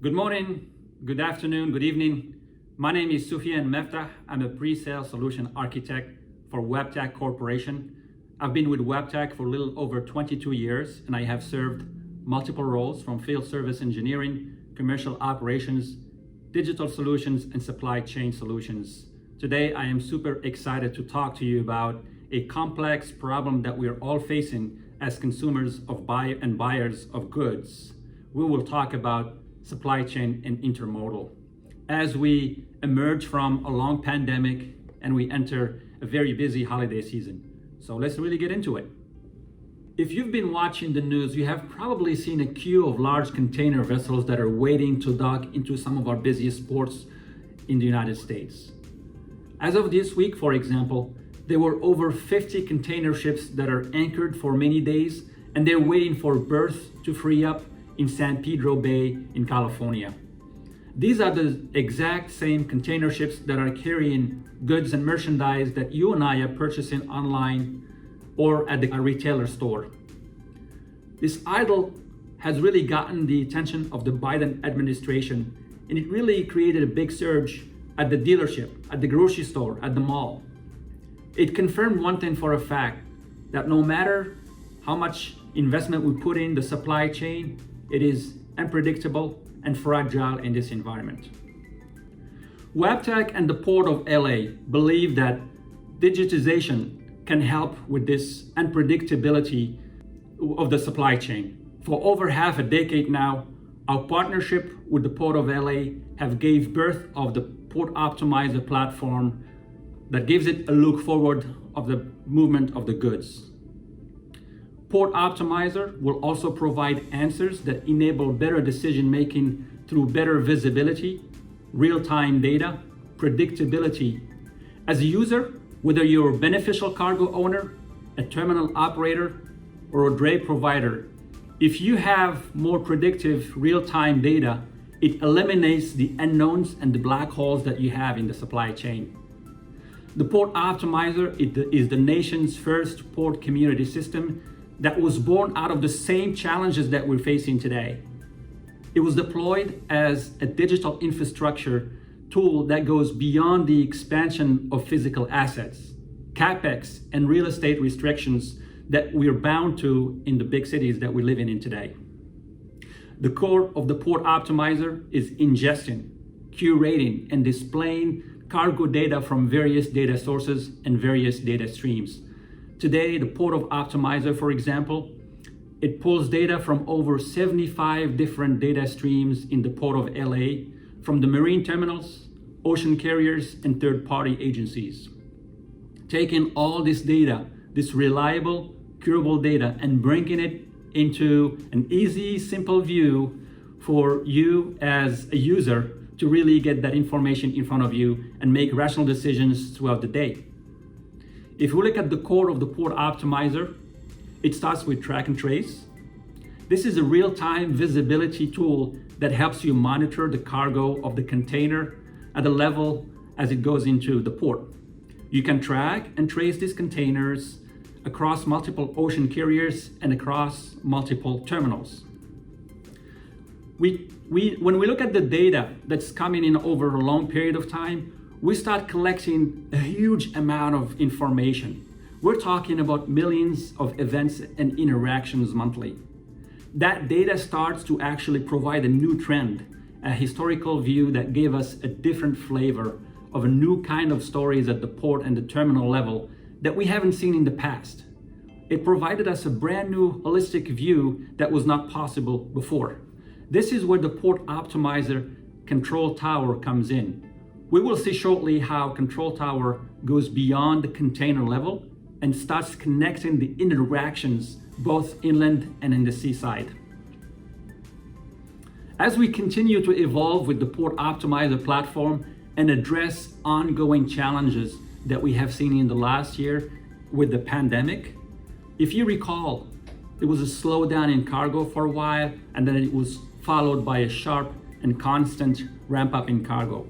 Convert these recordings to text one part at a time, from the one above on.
Good morning, good afternoon, good evening. My name is Soufiane Meftah. I'm a pre-sale solution architect for WebTech Corporation. I've been with WebTech for a little over 22 years, and I have served multiple roles from field service engineering, commercial operations, digital solutions, and supply chain solutions. Today, I am super excited to talk to you about a complex problem that we are all facing as consumers of buyers of goods. We will talk about supply chain and intermodal. As we emerge from a long pandemic and we enter a very busy holiday season. So let's really get into it. If you've been watching the news, you have probably seen a queue of large container vessels that are waiting to dock into some of our busiest ports in the United States. As of this week, for example, there were over 50 container ships that are anchored for many days, and they're waiting for berths to free up in San Pedro Bay in California. These are the exact same container ships that are carrying goods and merchandise that you and I are purchasing online or at the retailer store. This idle has really gotten the attention of the Biden administration, and it really created a big surge at the dealership, at the grocery store, at the mall. It confirmed one thing for a fact, that no matter how much investment we put in the supply chain, it is unpredictable and fragile in this environment. WebTech and the Port of LA believe that digitization can help with this unpredictability of the supply chain. For over half a decade now, our partnership with the Port of LA have gave birth of the Port Optimizer platform that gives it a look forward of the movement of the goods. Port Optimizer will also provide answers that enable better decision making through better visibility, real-time data, predictability. As a user, whether you're a beneficial cargo owner, a terminal operator, or a dray provider, if you have more predictive real-time data, it eliminates the unknowns and the black holes that you have in the supply chain. The Port Optimizer is the nation's first port community system that was born out of the same challenges that we're facing today. It was deployed as a digital infrastructure tool that goes beyond the expansion of physical assets, CapEx, and real estate restrictions that we're bound to in the big cities that we're living in today. The core of the Port Optimizer is ingesting, curating, and displaying cargo data from various data sources and various data streams. Today, the Port of Optimizer, for example, it pulls data from over 75 different data streams in the Port of LA, from the marine terminals, ocean carriers, and third-party agencies. Taking all this data, this reliable, curable data, and bringing it into an easy, simple view for you as a user to really get that information in front of you and make rational decisions throughout the day. If we look at the core of the Port Optimizer, it starts with track and trace. This is a real-time visibility tool that helps you monitor the cargo of the container at the level as it goes into the port. You can track and trace these containers across multiple ocean carriers and across multiple terminals. When we look at the data that's coming in over a long period of time, we start collecting a huge amount of information. We're talking about millions of events and interactions monthly. That data starts to actually provide a new trend, a historical view that gave us a different flavor of a new kind of stories at the port and the terminal level that we haven't seen in the past. It provided us a brand new holistic view that was not possible before. This is where the Port Optimizer control tower comes in. We will see shortly how Control Tower goes beyond the container level and starts connecting the interactions both inland and in the seaside. As we continue to evolve with the Port Optimizer platform and address ongoing challenges that we have seen in the last year with the pandemic, if you recall, there was a slowdown in cargo for a while, and then it was followed by a sharp and constant ramp up in cargo.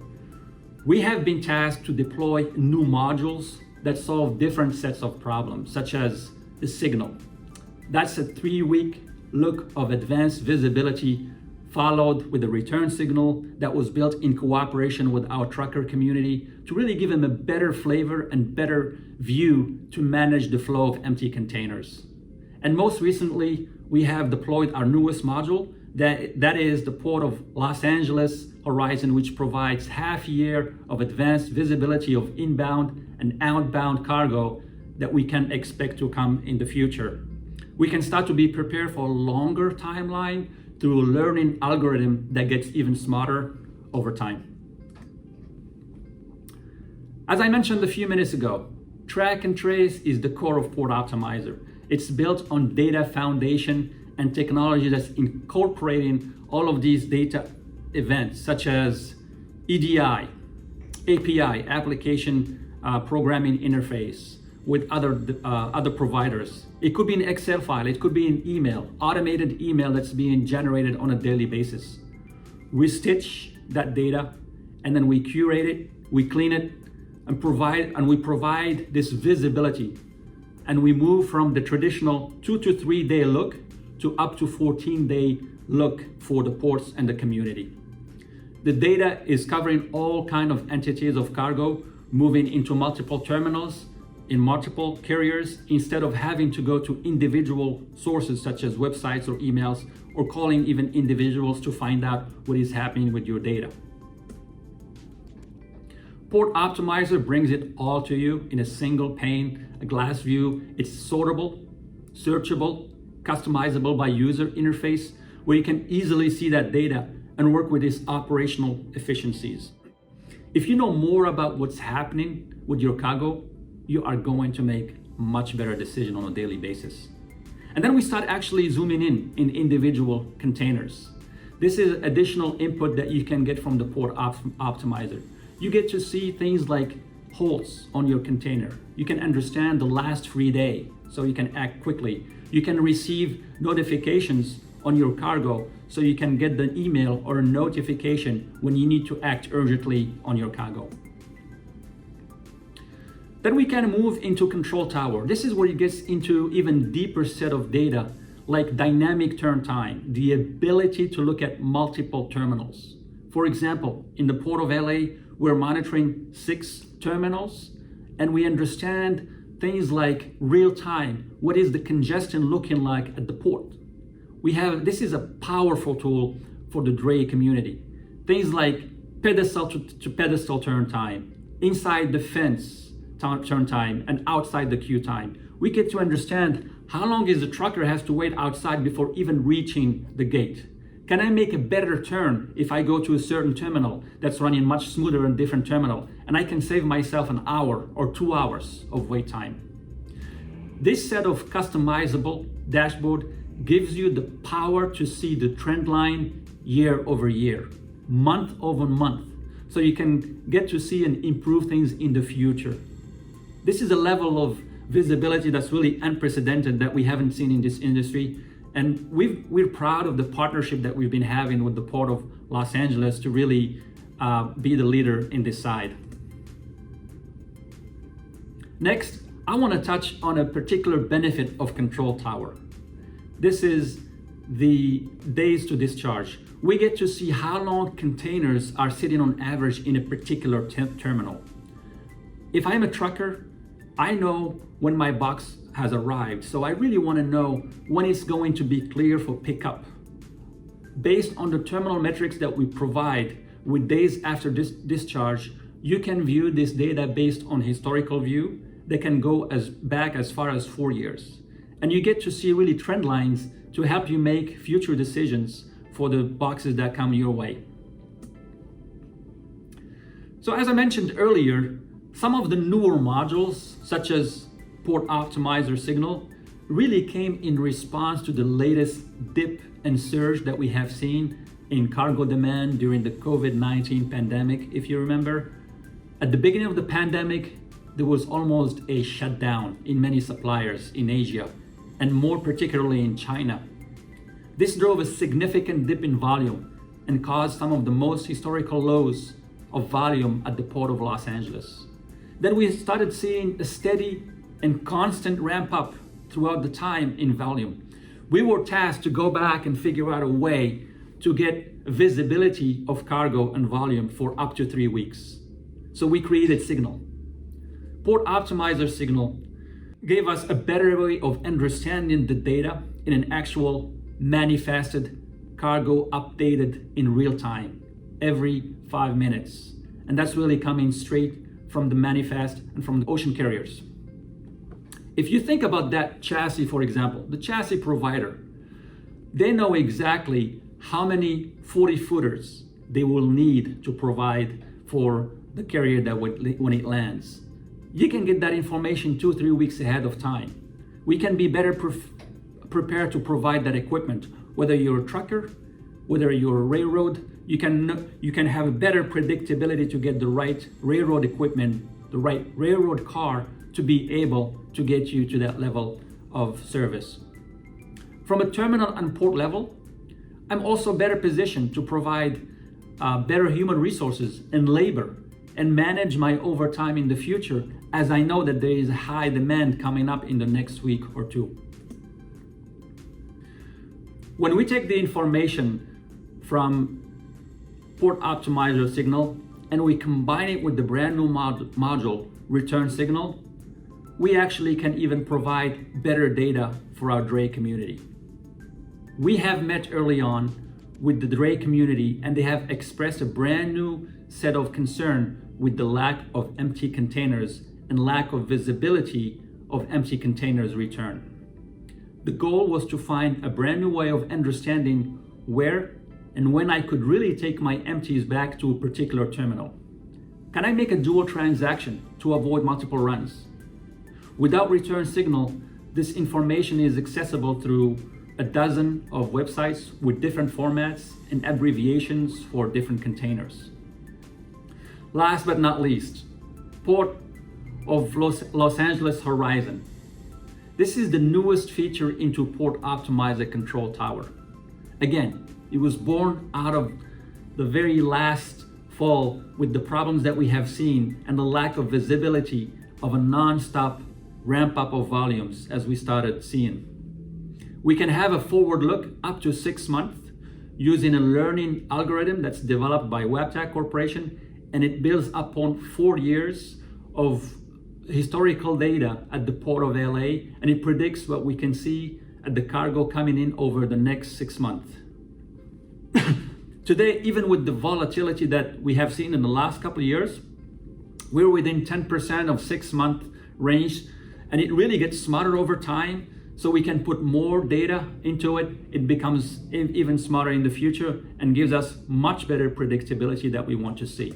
We have been tasked to deploy new modules that solve different sets of problems, such as the signal. That's a 3-week look of advanced visibility followed with a return signal that was built in cooperation with our trucker community to really give them a better flavor and better view to manage the flow of empty containers. And most recently, we have deployed our newest module, that is the Port of Los Angeles Horizon, which provides half year of advanced visibility of inbound and outbound cargo that we can expect to come in the future. We can start to be prepared for a longer timeline through a learning algorithm that gets even smarter over time. As I mentioned a few minutes ago, track and trace is the core of Port Optimizer. It's built on data foundation and technology that's incorporating all of these data events, such as EDI, API, application programming interface with other providers. It could be an Excel file, it could be an email, automated email that's being generated on a daily basis. We stitch that data and then we curate it, we clean it, and we provide this visibility. And we move from the traditional 2 to 3 day look to up to 14-day look for the ports and the community. The data is covering all kinds of entities of cargo moving into multiple terminals in multiple carriers instead of having to go to individual sources such as websites or emails or calling even individuals to find out what is happening with your data. Port Optimizer brings it all to you in a single pane, a glass view. It's sortable, searchable, customizable by user interface, where you can easily see that data and work with its operational efficiencies. If you know more about what's happening with your cargo, you are going to make much better decisions on a daily basis. And then we start actually zooming in individual containers. This is additional input that you can get from the Port Optimizer. You get to see things like holes on your container. You can understand the last free day, so you can act quickly. You can receive notifications on your cargo, so you can get the email or a notification when you need to act urgently on your cargo. Then we can move into control tower. This is where it gets into even deeper set of data, like dynamic turn time, the ability to look at multiple terminals. For example, in the Port of LA, we're monitoring 6 terminals, and we understand things like real time. What is the congestion looking like at the port? This is a powerful tool for the dray community. Things like pedestal to pedestal turn time, inside the fence turn time, and outside the queue time. We get to understand how long is the trucker has to wait outside before even reaching the gate. Can I make a better turn if I go to a certain terminal that's running much smoother in a different terminal, and I can save myself an hour or 2 hours of wait time? This set of customizable dashboard gives you the power to see the trend line year over year, month over month, so you can get to see and improve things in the future. This is a level of visibility that's really unprecedented that we haven't seen in this industry. And we're proud of the partnership that we've been having with the Port of Los Angeles to really be the leader in this side. Next, I want to touch on a particular benefit of Control Tower. This is the days to discharge. We get to see how long containers are sitting on average in a particular terminal. If I'm a trucker, I know when my box has arrived, so I really want to know when it's going to be clear for pickup. Based on the terminal metrics that we provide with days after discharge, you can view this data based on historical view that can go back as far as 4 years. And you get to see really trend lines to help you make future decisions for the boxes that come your way. So as I mentioned earlier, some of the newer modules, such as Port Optimizer Signal, really came in response to the latest dip and surge that we have seen in cargo demand during the COVID-19 pandemic. If you remember, at the beginning of the pandemic, there was almost a shutdown in many suppliers in Asia, and more particularly in China. This drove a significant dip in volume and caused some of the most historical lows of volume at the Port of Los Angeles. Then we started seeing a steady and constant ramp up throughout the time in volume. We were tasked to go back and figure out a way to get visibility of cargo and volume for up to 3 weeks. So we created Signal. Port Optimizer Signal gave us a better way of understanding the data in an actual manifested cargo updated in real time every 5 minutes. And that's really coming straight from the manifest and from the ocean carriers. If you think about that chassis, for example, the chassis provider, they know exactly how many 40-footers they will need to provide for the carrier that when it lands. You can get that information 2-3 weeks ahead of time. We can be better prepared to provide that equipment. Whether you're a trucker, whether you're a railroad, you can have a better predictability to get the right railroad equipment, the right railroad car to be able to get you to that level of service. From a terminal and port level, I'm also better positioned to provide better human resources and labor and manage my overtime in the future, as I know that there is a high demand coming up in the next week or two. When we take the information from Port Optimizer Signal and we combine it with the brand new module Return Signal, we actually can even provide better data for our dray community. We have met early on with the dray community, and they have expressed a brand new set of concern with the lack of empty containers and lack of visibility of empty containers return. The goal was to find a brand new way of understanding where and when I could really take my empties back to a particular terminal. Can I make a dual transaction to avoid multiple runs? Without Return Signal, this information is accessible through a dozen of websites with different formats and abbreviations for different containers. Last but not least, Port of Los Angeles Horizon. This is the newest feature into Port Optimizer Control Tower. Again, it was born out of the very last fall with the problems that we have seen and the lack of visibility of a non-stop ramp up of volumes as we started seeing. We can have a forward look up to 6 months using a learning algorithm that's developed by Wabtec Corporation, and it builds upon 4 years of historical data at the Port of LA, and it predicts what we can see at the cargo coming in over the next 6 months. Today, even with the volatility that we have seen in the last couple of years, we're within 10% of 6-month range, and it really gets smarter over time. So we can put more data into it. It becomes even smarter in the future and gives us much better predictability that we want to see.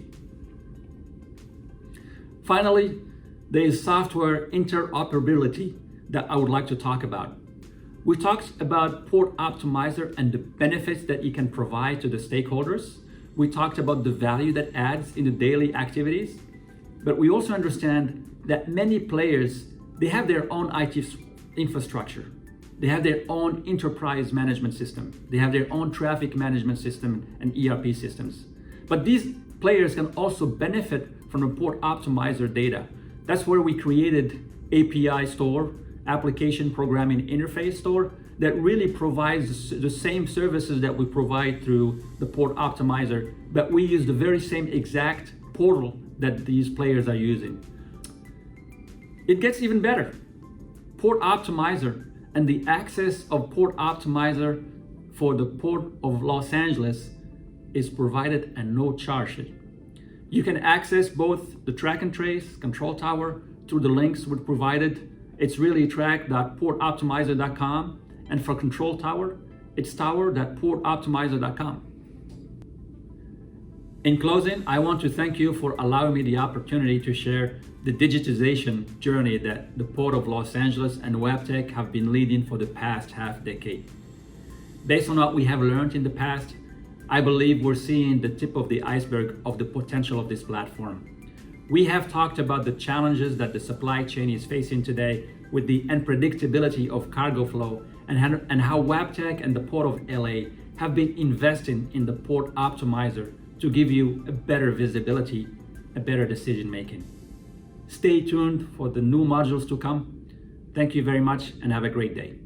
Finally, there is software interoperability that I would like to talk about. We talked about Port Optimizer and the benefits that it can provide to the stakeholders. We talked about the value that adds in the daily activities, but we also understand that many players, they have their own IT infrastructure. They have their own enterprise management system. They have their own traffic management system and ERP systems. But these players can also benefit from the Port Optimizer data. That's where we created API Store, Application Programming Interface Store, that really provides the same services that we provide through the Port Optimizer, but we use the very same exact portal that these players are using. It gets even better. Port Optimizer and the access of Port Optimizer for the Port of Los Angeles is provided at no charge. You can access both the track and trace control tower through the links we provided. It's really track.portoptimizer.com, and for control tower, it's tower.portoptimizer.com. In closing, I want to thank you for allowing me the opportunity to share the digitization journey that the Port of Los Angeles and Wabtec have been leading for the past half decade. Based on what we have learned in the past, I believe we're seeing the tip of the iceberg of the potential of this platform. We have talked about the challenges that the supply chain is facing today with the unpredictability of cargo flow and how Wabtec and the Port of LA have been investing in the Port Optimizer to give you a better visibility, a better decision making. Stay tuned for the new modules to come. Thank you very much and have a great day.